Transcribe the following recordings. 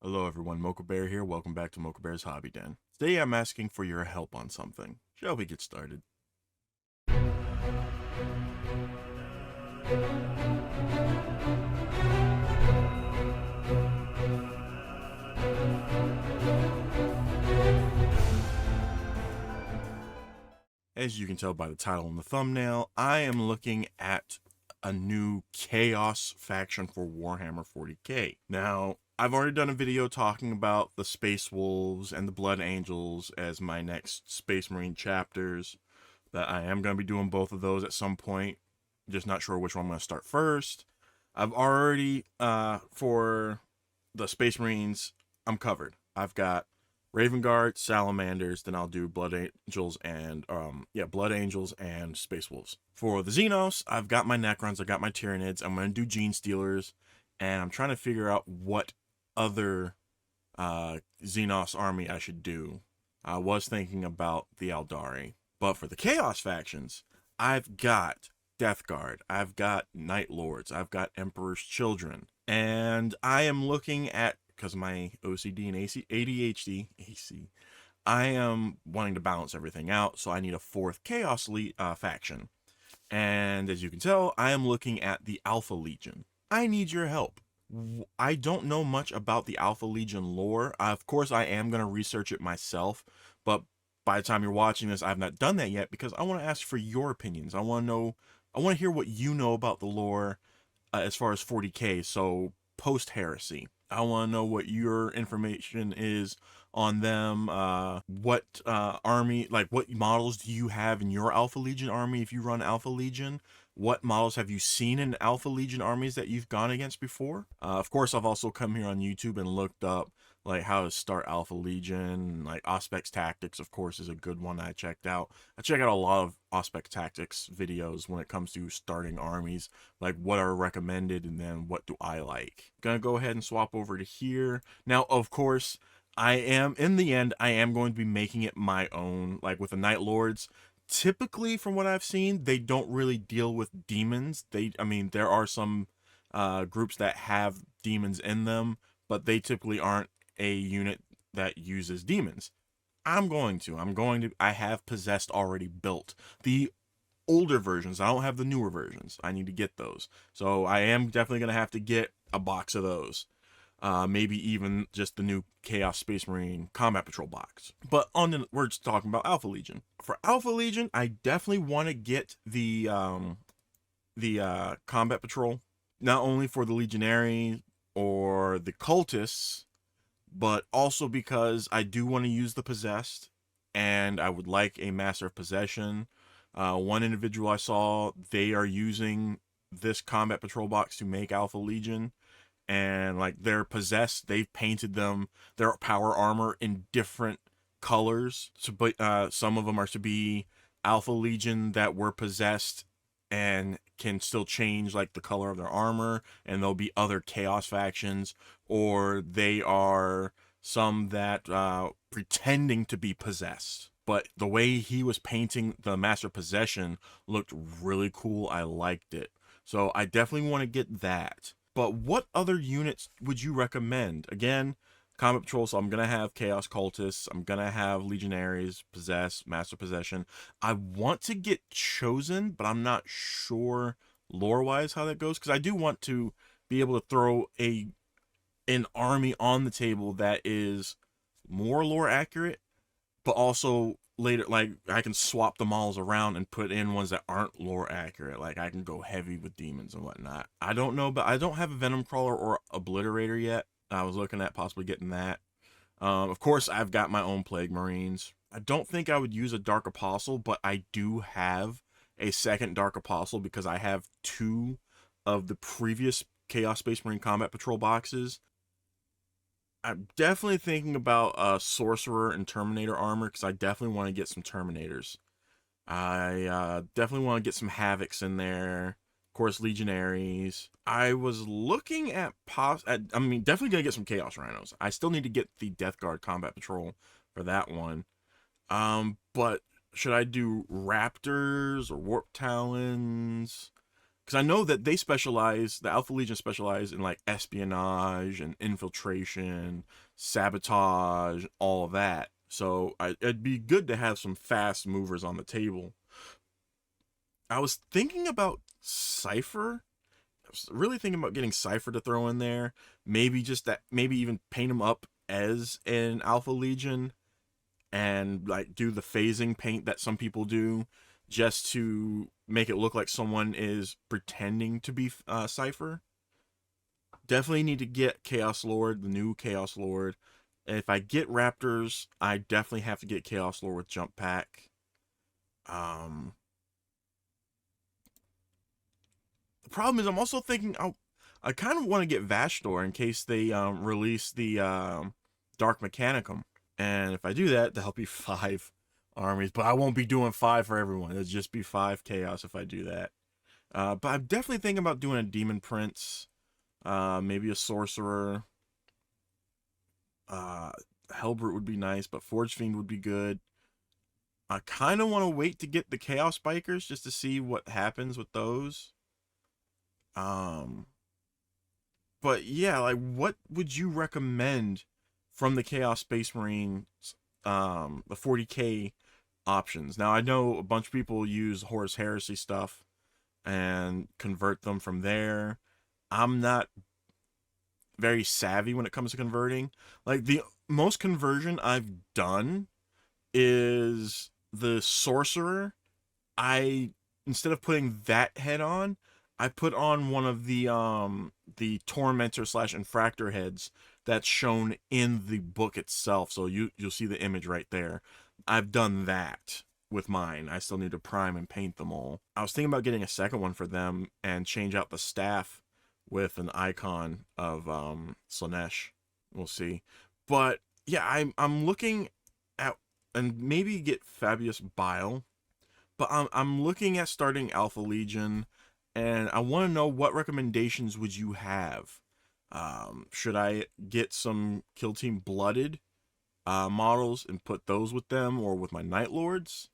Hello everyone, Mocha Bear here. Welcome back to Mocha Bear's Hobby Den. Today I'm asking for your help on something. Shall we get started? As you can tell by the title and the thumbnail, I am looking at a new Chaos faction for Warhammer 40k. Now, I've already done a video talking about the Space Wolves and the Blood Angels as my next Space Marine chapters. That I am going to be doing both of those at some point. Just not sure which one I'm going to start first. I've already, for the Space Marines, I'm covered. I've got Raven Guard, Salamanders, then I'll do Blood Angels and, Blood Angels and Space Wolves. For the Xenos, I've got my Necrons, I've got my Tyranids, I'm going to do Gene Stealers, and I'm trying to figure out what other Xenos army I should do. I was thinking about the Eldari. But for the Chaos factions, I've got Death Guard, I've got Night Lords, I've got Emperor's Children, and I am looking at, because of my OCD and ADHD, I am wanting to balance everything out, so I need a fourth Chaos faction. And as you can tell, I am looking at the Alpha Legion. I need your help. I don't know much about the Alpha Legion lore. Of course, I am going to research it myself, but by the time you're watching this, I've not done that yet because I want to ask for your opinions. I want to hear what you know about the lore as far as 40k, so post-heresy. I want to know what your information is on them. What army, like what models do you have in your Alpha Legion army if you run Alpha Legion? What models have you seen in Alpha Legion armies that you've gone against before? Of course, I've also come here on YouTube and looked up like how to start Alpha Legion. Like Auspex Tactics, of course, is a good one I checked out. I check out a lot of Auspex Tactics videos when it comes to starting armies, like what are recommended and then what do I like. Gonna go ahead and swap over to here. Now, of course, in the end, I am going to be making it my own, like with the Night Lords. Typically, from what I've seen, they don't really deal with demons. There are some groups that have demons in them, but they typically aren't a unit that uses demons. I have Possessed already built. The older versions, I don't have the newer versions. I need to get those. So I am definitely going to have to get a box of those. Maybe even just the new Chaos Space Marine Combat Patrol box. But we're just talking about Alpha Legion. For Alpha Legion, I definitely want to get the Combat Patrol, not only for the Legionary or the Cultists, but also because I do want to use the Possessed, and I would like a Master of Possession. One individual I saw, they are using this Combat Patrol box to make Alpha Legion, and like they're possessed, they've painted their power armor in different colors. So, but some of them are to be Alpha Legion that were possessed and can still change like the color of their armor, and there'll be other Chaos factions, or they are some that pretending to be possessed. But the way he was painting the Master Possession looked really cool. I liked it. So I definitely want to get that. But what other units would you recommend? Again, Combat Patrol, so I'm going to have Chaos Cultists. I'm going to have Legionaries, Possess, Master Possession. I want to get Chosen, but I'm not sure lore-wise how that goes, because I do want to be able to throw an army on the table that is more lore accurate, but also later, like, I can swap the models around and put in ones that aren't lore accurate. Like, I can go heavy with demons and whatnot. I don't know, but I don't have a Venom Crawler or Obliterator yet. I was looking at possibly getting that. Of course, I've got my own Plague Marines. I don't think I would use a Dark Apostle, but I do have a second Dark Apostle because I have two of the previous Chaos Space Marine Combat Patrol boxes. I'm definitely thinking about Sorcerer and Terminator armor because I definitely want to get some Terminators. I definitely want to get some Havocs in there. Of course, Legionaries. I was looking at definitely gonna get some Chaos Rhinos. I still need to get the Death Guard Combat Patrol for that one. But should I do Raptors or Warp Talons? Because I know that they specialize, the Alpha Legion specialize in like espionage and infiltration, sabotage, all of that. So it'd be good to have some fast movers on the table. I was thinking about Cypher. I was really thinking about getting Cypher to throw in there. Maybe just that, maybe even paint him up as an Alpha Legion and like do the phasing paint that some people do just to make it look like someone is pretending to be Cypher. Definitely need to get Chaos Lord, the new Chaos Lord. If I get Raptors, I definitely have to get Chaos Lord with Jump Pack. The problem is I'm also thinking I kind of want to get Vashtor in case they release the Dark Mechanicum. And if I do that, that'll be 5 armies. But I won't be doing 5 for everyone. It'll just be 5 Chaos if I do that. But I'm definitely thinking about doing a Demon Prince. Maybe a Sorcerer. Hellbrute would be nice, but Forge Fiend would be good. I kind of want to wait to get the Chaos Bikers just to see what happens with those. But yeah, like what would you recommend from the Chaos Space Marines, the 40k options? Now I know a bunch of people use Horus Heresy stuff and convert them from there. I'm not very savvy when it comes to converting. Like the most conversion I've done is the Sorcerer. Instead of putting that head on, I put on one of the Tormentor / Infractor heads that's shown in the book itself. So you'll see the image right there. I've done that with mine. I still need to prime and paint them all. I was thinking about getting a second one for them and change out the staff with an icon of Slanesh. We'll see. But yeah, I'm looking at, and maybe get Fabius Bile. But I'm looking at starting Alpha Legion, and I want to know what recommendations would you have. Should I get some Kill Team Blooded models and put those with them, or with my Night Lords?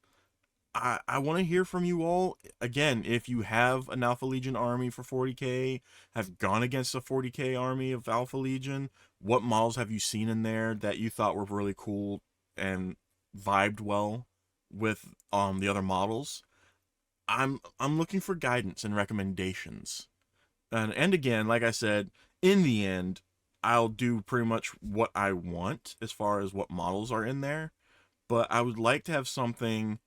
I want to hear from you all. Again, if you have an Alpha Legion army for 40k, have gone against a 40k army of Alpha Legion, what models have you seen in there that you thought were really cool and vibed well with the other models? I'm looking for guidance and recommendations. And again, like I said, in the end, I'll do pretty much what I want as far as what models are in there. But I would like to have something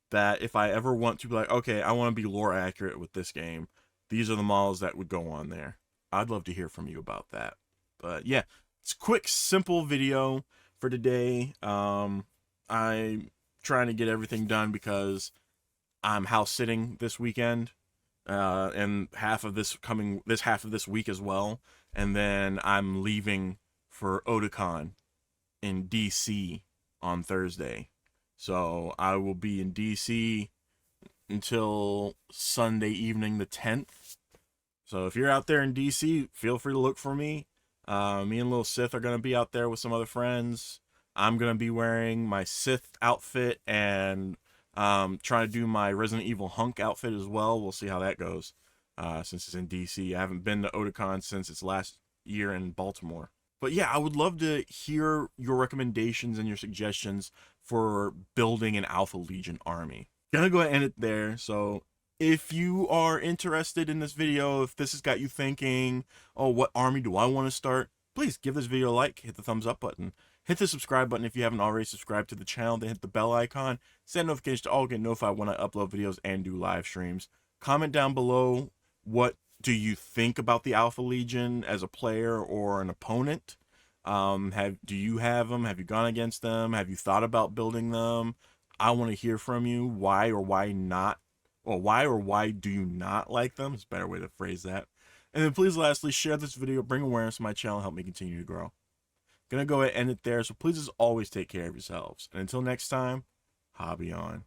that if I ever want to be like, okay, I want to be lore accurate with this game, these are the models that would go on there. I'd love to hear from you about that. But yeah, it's a quick, simple video for today. I'm trying to get everything done because I'm house sitting this weekend, and half of this week as well. And then I'm leaving for Otakon in DC on Thursday. So I will be in DC until Sunday evening the 10th. So if you're out there in DC, feel free to look for me. Me and Little Sith are going to be out there with some other friends. I'm going to be wearing my Sith outfit and trying to do my Resident Evil Hunk outfit as well. We'll see how that goes since it's in DC. I haven't been to Otakon since its last year in Baltimore. But yeah, I would love to hear your recommendations and your suggestions for building an Alpha Legion army. Gonna go ahead and end it there. So if you are interested in this video, if this has got you thinking, oh, what army do I want to start? Please give this video a like, hit the thumbs up button, hit the subscribe button if you haven't already subscribed to the channel, then hit the bell icon, set notifications to all get notified when I upload videos and do live streams. Comment down below, what do you think about the Alpha Legion as a player or an opponent? Do you have them? Have you gone against them? Have you thought about building them? I want to hear from you. Why or why not? Or why do you not like them? It's a better way to phrase that. And then please lastly, share this video, bring awareness to my channel, help me continue to grow. Gonna go ahead and end it there. So please as always take care of yourselves. And until next time, hobby on.